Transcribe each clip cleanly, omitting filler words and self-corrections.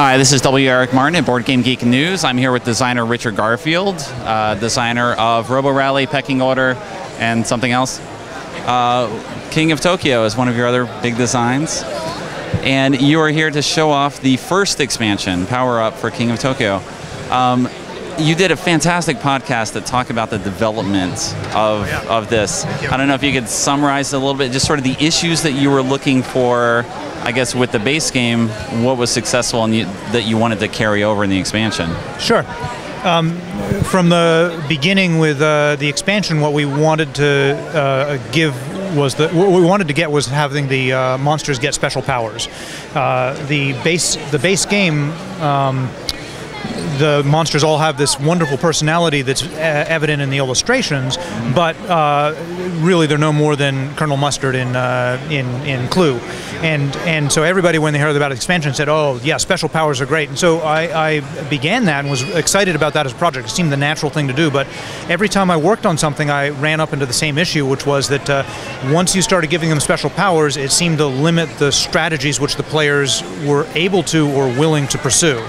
Hi, this is W. Eric Martin at Board Game Geek News. I'm here with designer Richard Garfield, designer of Robo Rally, Pecking Order, and something else. King of Tokyo is one of your other big designs. And you are here to show off the first expansion, Power Up, for King of Tokyo. You did a fantastic podcast that talked about the development of this. I don't know if you could summarize it a little bit, just sort of the issues that you were looking for, I guess, with the base game, what was successful and that you wanted to carry over in the expansion. Sure. From the beginning with the expansion, what we wanted to what we wanted to get was having the monsters get special powers. The base game, the monsters all have this wonderful personality that's evident in the illustrations, but really they're no more than Colonel Mustard in Clue. And so everybody, when they heard about the expansion, said, "Oh, yeah, special powers are great." And so I began that and was excited about that as a project. It seemed the natural thing to do, but every time I worked on something, I ran up into the same issue, which was that once you started giving them special powers, it seemed to limit the strategies which the players were able to or willing to pursue.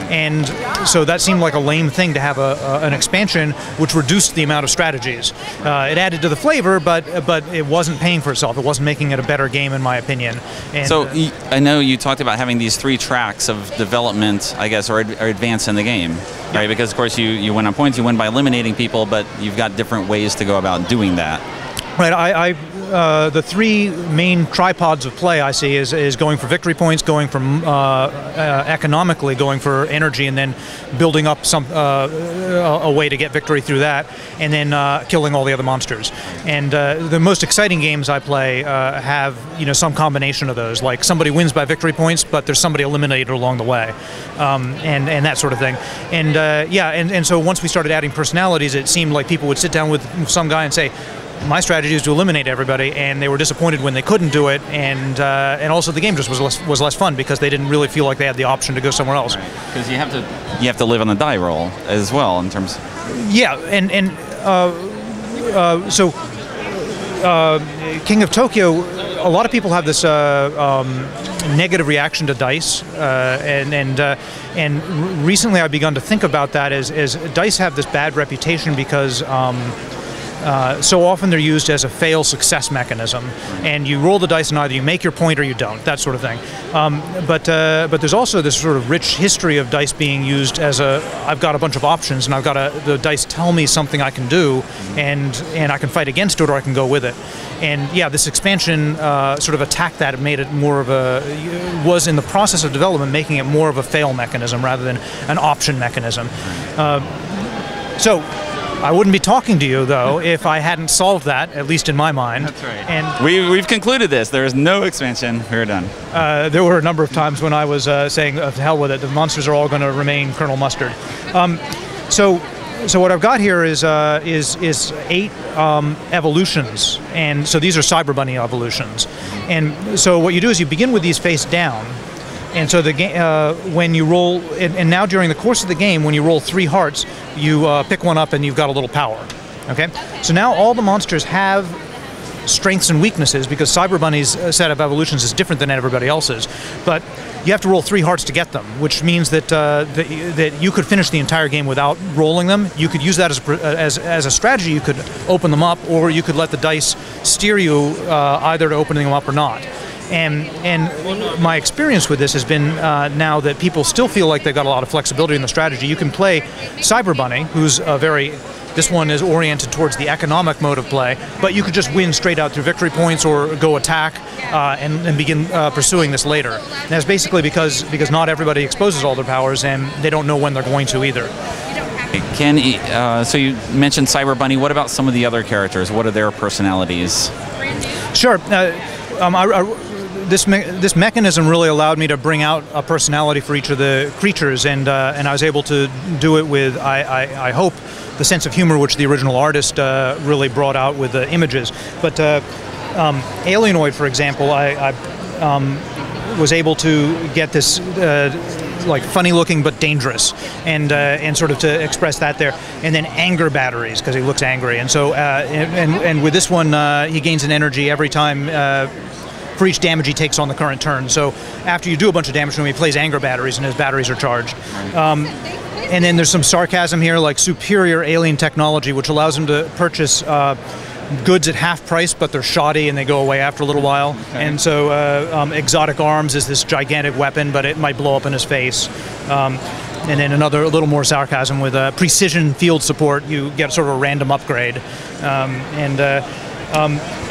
And so that seemed like a lame thing to have an expansion which reduced the amount of strategies. It added to the flavor, but it wasn't paying for itself. It wasn't making it a better game, in my opinion. And, so I know you talked about having these 3 tracks of development, I guess, or advance in the game, right? Because of course you win on points, you win by eliminating people, but you've got different ways to go about doing that. Right. The 3 main tripods of play I see is going for victory points, going from economically, going for energy, and then building up a way to get victory through that, and then killing all the other monsters. And the most exciting games I play have some combination of those. Like somebody wins by victory points, but there's somebody eliminated along the way, and that sort of thing. And and so once we started adding personalities, it seemed like people would sit down with some guy and say, "My strategy is to eliminate everybody," and they were disappointed when they couldn't do it, and also the game just was less fun because they didn't really feel like they had the option to go somewhere else. Because you have to live on the die roll as well in terms. Yeah, so King of Tokyo, a lot of people have this negative reaction to dice, and recently I've begun to think about that as dice have this bad reputation because. So often they're used as a fail-success mechanism, and you roll the dice and either you make your point or you don't, that sort of thing. But there's also this sort of rich history of dice being used as I've got a bunch of options and the dice tell me something I can do, and I can fight against it or I can go with it. And yeah, this expansion sort of attacked that and made it more of was in the process of development making it more of a fail mechanism rather than an option mechanism. So I wouldn't be talking to you, though, if I hadn't solved that, at least in my mind. That's right. And we've concluded this. There is no expansion. We're done. There were a number of times when I was saying, "To hell with it, the monsters are all going to remain Colonel Mustard." So what I've got here is 8 evolutions, and so these are Cyber Bunny evolutions. And so what you do is you begin with these face down. And so the game, when you roll, and now during the course of the game, when you roll 3 hearts, you pick one up and you've got a little power. Okay. So now all the monsters have strengths and weaknesses because Cyber Bunny's set of evolutions is different than everybody else's. But you have to roll 3 hearts to get them, which means that that you could finish the entire game without rolling them. You could use that as a strategy. You could open them up, or you could let the dice steer you either to opening them up or not. And my experience with this has been now that people still feel like they've got a lot of flexibility in the strategy. You can play Cyber Bunny, who's this one is oriented towards the economic mode of play, but you could just win straight out through victory points or go attack and begin pursuing this later. And that's basically because not everybody exposes all their powers and they don't know when they're going to either. So you mentioned Cyber Bunny. What about some of the other characters? What are their personalities? Sure. This mechanism really allowed me to bring out a personality for each of the creatures, and I was able to do it with, I hope, the sense of humor which the original artist really brought out with the images. But Alienoid, for example, I was able to get this like funny-looking but dangerous, and sort of to express that there. And then anger batteries because he looks angry, and so and with this one he gains an energy every time. for each damage he takes on the current turn. So after you do a bunch of damage to him, he plays anger batteries, and his batteries are charged. And then there's some sarcasm here, like superior alien technology, which allows him to purchase goods at half price, but they're shoddy and they go away after a little while. Okay. And so exotic arms is this gigantic weapon, but it might blow up in his face. And then a little more sarcasm with precision field support. You get sort of a random upgrade. And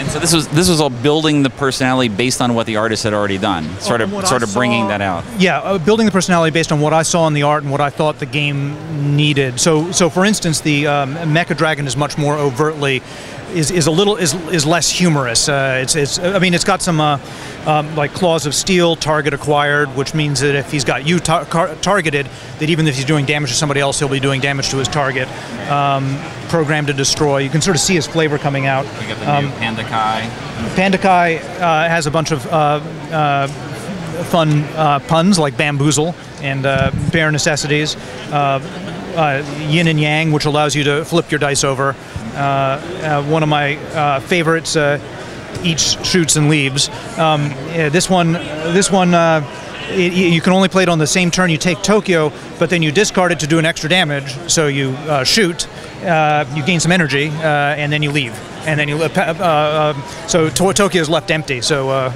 so this was all building the personality based on what the artist had already done, sort of bringing that out. Yeah, building the personality based on what I saw in the art and what I thought the game needed. So for instance, the Mecha Dragon is much more overtly is less humorous. It's got some like claws of steel, target acquired, which means that if he's got you targeted, that even if he's doing damage to somebody else, he'll be doing damage to his target. Programmed to destroy. You can sort of see his flavor coming out. We got the new Panda Kai. Panda Kai has a bunch of fun puns like bamboozle and bare necessities. Yin and Yang, which allows you to flip your dice over. One of my favorites, eats, shoots, and leaves. This one, you can only play it on the same turn you take Tokyo, but then you discard it to do an extra damage. So you shoot, you gain some energy, and then you leave. And then so Tokyo is left empty. So.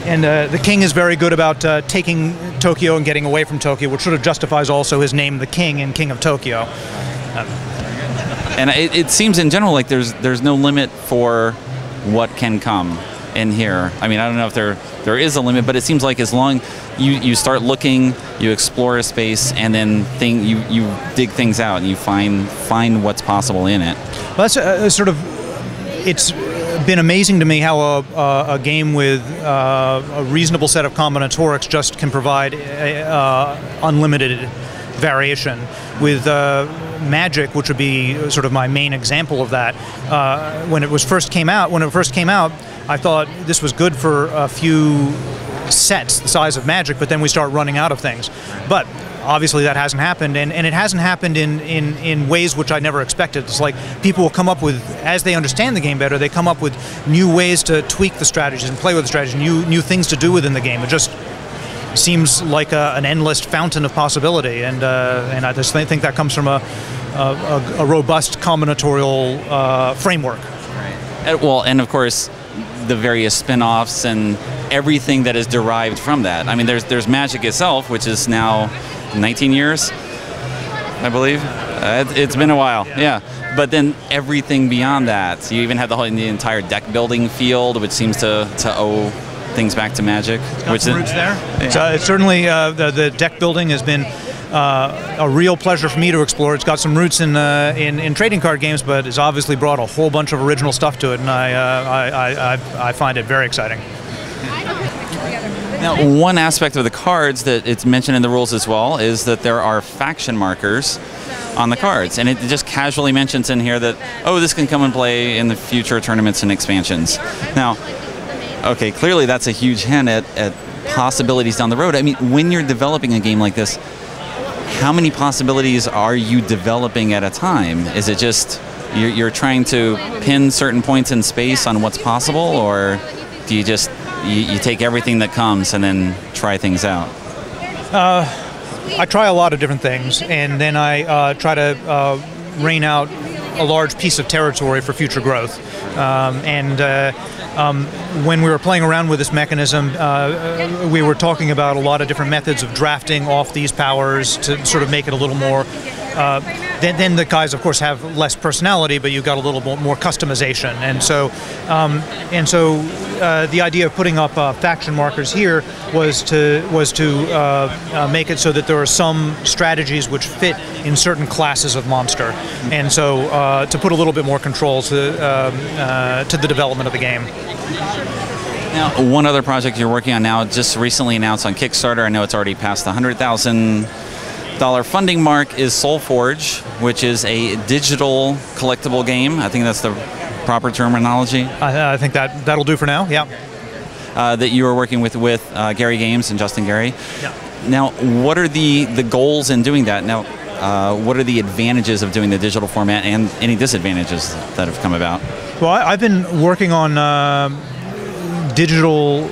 The king is very good about taking Tokyo and getting away from Tokyo, which sort of justifies also his name, the King, and King of Tokyo. And it seems in general like there's no limit for what can come in here. I mean, I don't know if there is a limit, but it seems like as long you start looking, you explore a space, and then you dig things out and you find what's possible in it. Well, that's it's been amazing to me how a game with a reasonable set of combinatorics just can provide unlimited variation. With Magic, which would be sort of my main example of that, when it first came out, I thought this was good for a few sets the size of Magic, but then we start running out of things. But obviously that hasn't happened, and it hasn't happened in ways which I never expected. It's like people will come up with, as they understand the game better, they come up with new ways to tweak the strategies and play with the strategies, new things to do within the game. It just seems like an endless fountain of possibility, and I just think that comes from a robust combinatorial framework. Right. Well, and of course, the various spin-offs and everything that is derived from that. I mean, there's Magic itself, which is now 19 years, I believe. It's been a while, yeah. But then everything beyond that, you even have the entire deck building field, which seems to owe things back to Magic. Which some roots there. Yeah. So it's certainly the deck building has been a real pleasure for me to explore. It's got some roots in trading card games, but it's obviously brought a whole bunch of original stuff to it, and I find it very exciting. Now, one aspect of the cards that it's mentioned in the rules as well is that there are faction markers on the cards, and it just casually mentions in here that, oh, this can come and play in the future tournaments and expansions. Now, okay, clearly that's a huge hint at possibilities down the road. I mean, when you're developing a game like this, how many possibilities are you developing at a time? Is it just you're trying to pin certain points in space on what's possible, or do you just you take everything that comes and then try things out? I try a lot of different things, and then I try to rein out a large piece of territory for future growth. When we were playing around with this mechanism, we were talking about a lot of different methods of drafting off these powers to sort of make it a little more. Then the guys, of course, have less personality, but you've got a little bit more customization, and so the idea of putting up faction markers here was to make it so that there are some strategies which fit in certain classes of monster, and so to put a little bit more control to the development of the game. Now, one other project you're working on now, just recently announced on Kickstarter. I know it's already passed the $100,000 funding mark, is SoulForge, which is a digital collectible game. I think that's the proper terminology. I think that'll do for now. Yeah. That you are working with Gary Games and Justin Gary. Yeah. Now, what are the goals in doing that? Now, what are the advantages of doing the digital format, and any disadvantages that have come about? Well, I've been working on digital.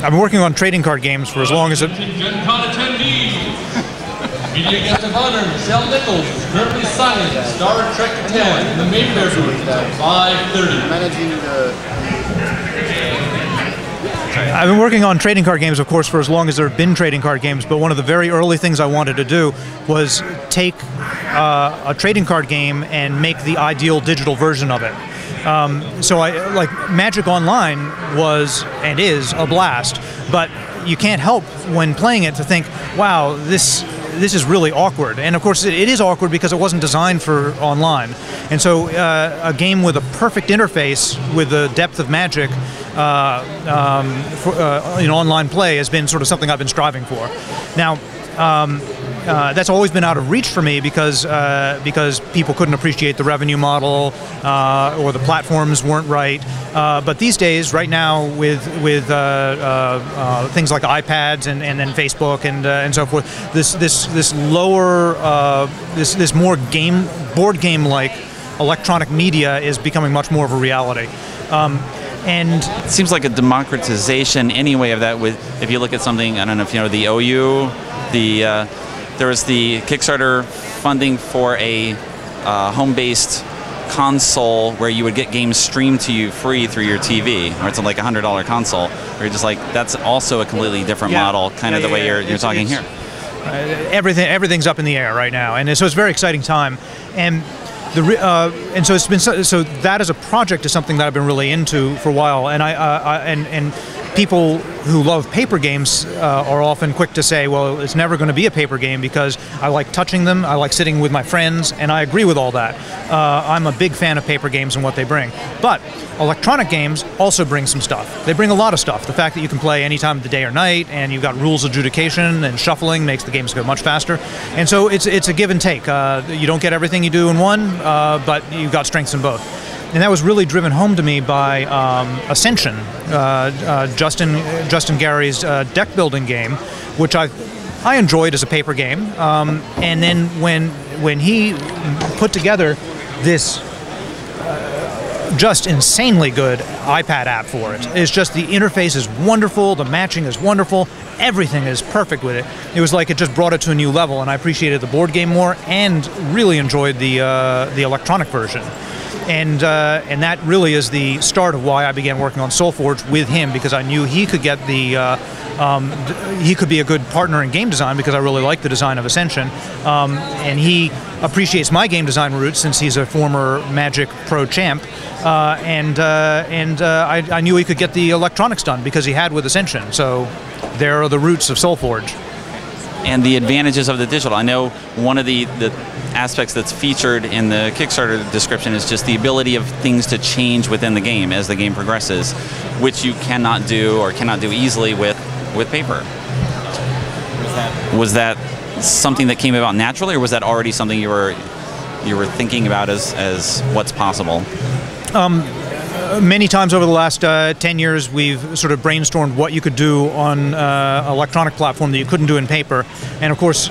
I've been working on trading card games for as long as it. Gen Con attendees. Media guest of honor, Michelle Nichols, is currently signing Star Trek 10 in the Mayfair booth at 5:30. I've been working on trading card games, of course, for as long as there have been trading card games, but one of the very early things I wanted to do was take a trading card game and make the ideal digital version of it. So like Magic Online was and is a blast, but you can't help when playing it to think, wow, this is really awkward. And of course it is awkward because it wasn't designed for online. And so a game with a perfect interface with the depth of Magic in online play has been sort of something I've been striving for. Now, that's always been out of reach for me because people couldn't appreciate the revenue model or the platforms weren't right. But these days, right now, with things like iPads and then Facebook and so forth, this lower this more board game like electronic media is becoming much more of a reality. And it seems like a democratization anyway of that. With if you look at something, I don't know if you know the OU, there was the Kickstarter funding for a home-based console where you would get games streamed to you free through your TV, or it's like a $100 console. Where you're just like, that's also a completely different model, kind of the way you're talking here. Everything's up in the air right now, and so it's a very exciting time. And so it's been so that as a project is something that I've been really into for a while, and and people who love paper games are often quick to say, well, it's never going to be a paper game because I like touching them, I like sitting with my friends, and I agree with all that. I'm a big fan of paper games and what they bring. But electronic games also bring some stuff. They bring a lot of stuff. The fact that you can play any time of the day or night, and you've got rules adjudication and shuffling makes the games go much faster. And so it's a give and take. You don't get everything you do in one, but you've got strengths in both. And that was really driven home to me by Ascension, Justin Gary's deck building game, which I enjoyed as a paper game. And then when he put together this just insanely good iPad app for it, it's just the interface is wonderful, the matching is wonderful, everything is perfect with it. It was like it just brought it to a new level, and I appreciated the board game more and really enjoyed the electronic version. And that really is the start of why I began working on SoulForge with him, because I knew he could get he could be a good partner in game design because I really like the design of Ascension, and he appreciates my game design roots since he's a former Magic Pro champ, and I knew he could get the electronics done because he had with Ascension. So there are the roots of SoulForge. And the advantages of the digital. I know one of the aspects that's featured in the Kickstarter description is just the ability of things to change within the game as the game progresses, which you cannot do easily with paper. Was that something that came about naturally, or was that already something you were thinking about as what's possible? Many times over the last 10 years, we've sort of brainstormed what you could do on electronic platform that you couldn't do in paper. And of course,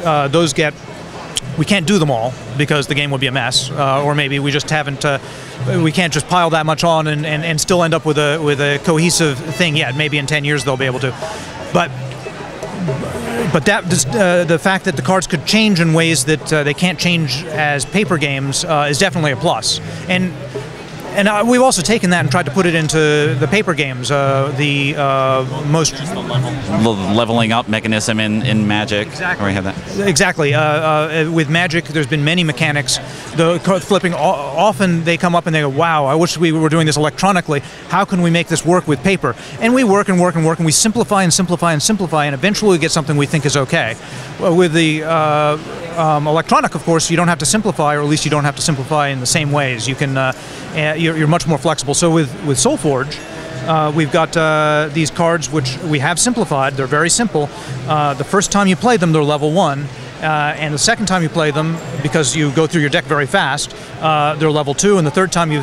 we can't do them all because the game would be a mess, or maybe we just haven't, we can't just pile that much on and still end up with a cohesive thing yet. Maybe in 10 years they'll be able to. But that the fact that the cards could change in ways that they can't change as paper games is definitely a plus. And we've also taken that and tried to put it into the paper games, the most leveling up mechanism in Magic. Exactly. Where we have that. Exactly. With Magic, there's been many mechanics. The card flipping, often they come up and they go, "Wow, I wish we were doing this electronically. How can we make this work with paper?" And we work and work and work, and we simplify and simplify and simplify, and eventually we get something we think is okay. With the electronic, of course, you don't have to simplify, or at least you don't have to simplify in the same ways. You can, you're much more flexible. So with SoulForge, we've got these cards which we have simplified. They're very simple. The first time you play them, they're level 1. And the second time you play them, because you go through your deck very fast, they're level 2, and the third time you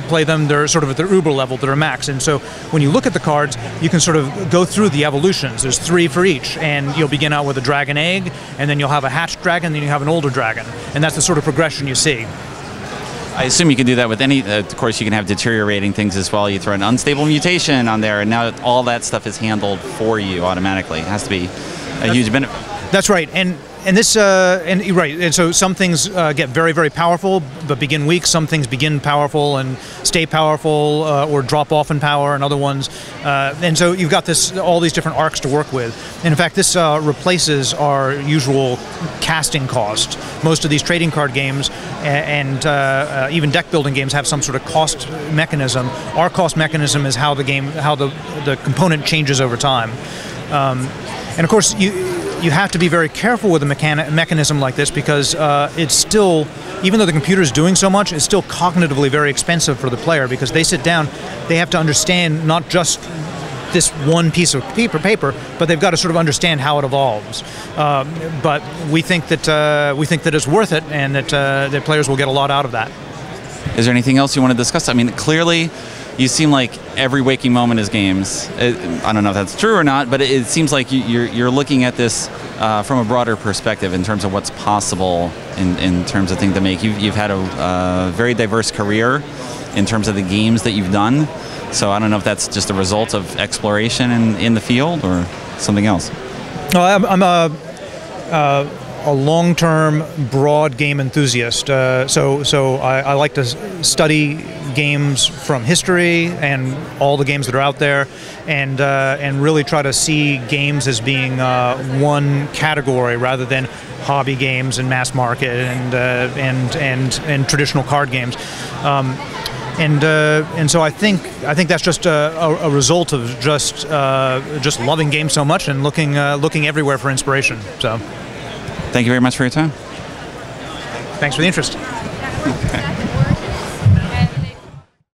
play them, they're sort of at their uber level, they're max. And so when you look at the cards, you can sort of go through the evolutions. There's 3 for each, and you'll begin out with a dragon egg, and then you'll have a hatched dragon, then you have an older dragon, and that's the sort of progression you see. I assume you can do that with any. Of course, you can have deteriorating things as well. You throw an unstable mutation on there, and now all that stuff is handled for you automatically. It has to be a huge benefit. That's right, and this and so some things get very, very powerful but begin weak. Some things begin powerful and stay powerful or drop off in power, and other ones. And so you've got all these different arcs to work with. And in fact, this replaces our usual casting cost. Most of these trading card games and even deck building games have some sort of cost mechanism. Our cost mechanism is how the component changes over time. And of course, you have to be very careful with a mechanism like this because it's still, even though the computer is doing so much, it's still cognitively very expensive for the player because they sit down, they have to understand not just this one piece of paper, but they've got to sort of understand how it evolves. But we think that it's worth it, and that players will get a lot out of that. Is there anything else you want to discuss? I mean, clearly, you seem like every waking moment is games. I don't know if that's true or not, but it seems like you're looking at this from a broader perspective in terms of what's possible in terms of things to make. You've had a very diverse career in terms of the games that you've done. So I don't know if that's just a result of exploration in the field or something else. I'm a long-term, broad game enthusiast. So I like to study games from history and all the games that are out there, and really try to see games as being one category rather than hobby games and mass market and traditional card games. And so I think that's just a result of just loving games so much and looking everywhere for inspiration. So. Thank you very much for your time. Thanks for the interest.